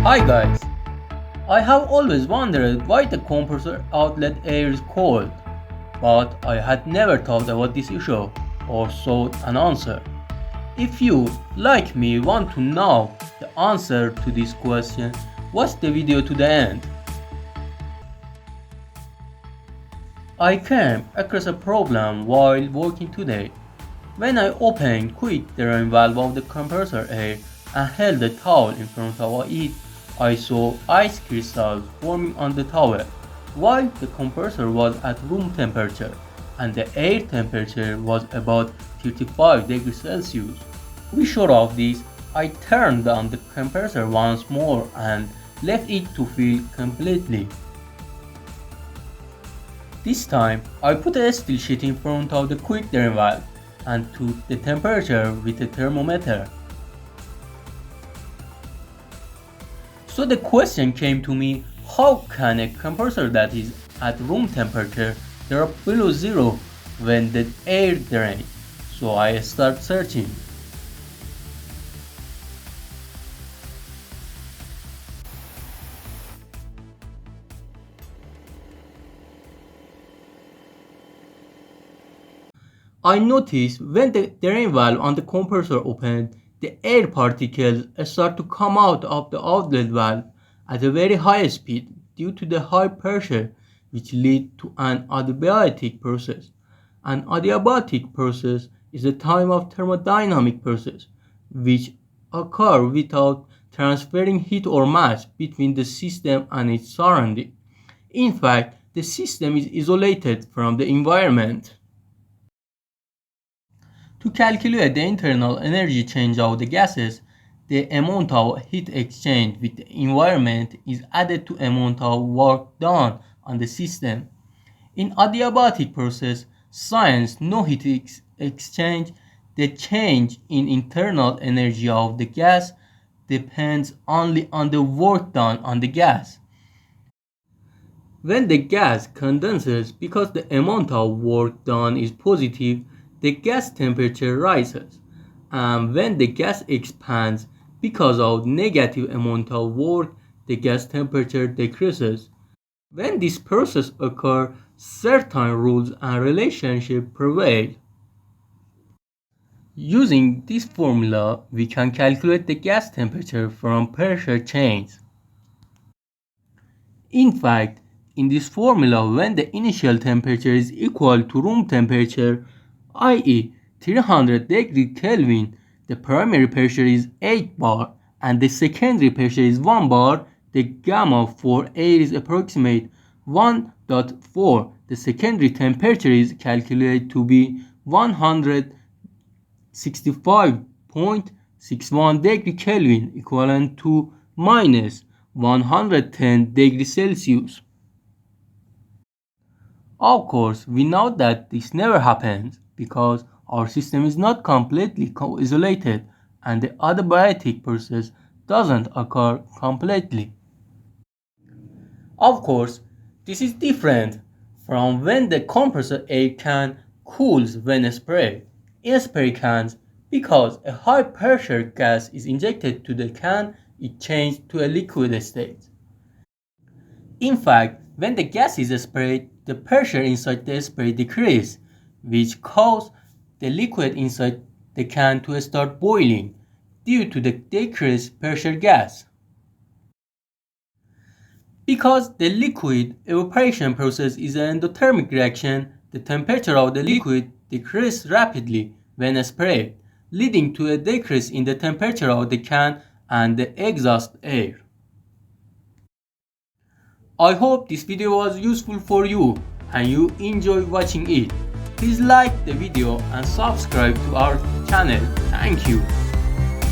Hi guys, I have always wondered why the compressor outlet air is cold, but I had never thought about this issue or sought an answer. If you, like me, want to know the answer to this question, watch the video to the end. I came across a problem while working today. When I opened quick drain valve of the compressor air and held the towel in front of it, I saw ice crystals forming on the towel, while the compressor was at room temperature and the air temperature was about 35 degrees Celsius. To be sure of this, I turned on the compressor once more and left it to fill completely. This time, I put a steel sheet in front of the quick drain valve and took the temperature with a thermometer. So the question came to me, how can a compressor that is at room temperature drop below zero when the air drains? So I start searching. I noticed when the drain valve on the compressor opened, the air particles start to come out of the outlet valve at a very high speed due to the high pressure, which leads to an adiabatic process. An adiabatic process is a type of thermodynamic process which occurs without transferring heat or mass between the system and its surrounding. In fact, the system is isolated from the environment. To calculate the internal energy change of the gases, the amount of heat exchanged with the environment is added to the amount of work done on the system. In adiabatic process, since no heat exchange, the change in internal energy of the gas depends only on the work done on the gas. When the gas condenses because the amount of work done is positive, the gas temperature rises, and when the gas expands because of negative amount of work, the gas temperature decreases. When this process occurs, certain rules and relationships prevail. Using this formula, we can calculate the gas temperature from pressure change. In fact, in this formula, when the initial temperature is equal to room temperature, i.e. 300 degree Kelvin, the primary pressure is 8 bar and the secondary pressure is 1 bar, the gamma for air is approximate 1.4. The secondary temperature is calculated to be 165.61 degree Kelvin, equivalent to minus 110 degrees Celsius. Of course, we know that this never happens because our system is not completely isolated and the adiabatic process doesn't occur completely. Of course, this is different from when the compressor air can cools when sprayed. In spray cans, because a high pressure gas is injected to the can, it changes to a liquid state. In fact, when the gas is sprayed, the pressure inside the spray decreases, which causes the liquid inside the can to start boiling due to the decreased pressure gas. Because the liquid evaporation process is an endothermic reaction, the temperature of the liquid decreases rapidly when sprayed, leading to a decrease in the temperature of the can and the exhaust air. I hope this video was useful for you and you enjoy watching it. Please like the video and subscribe to our channel. Thank you.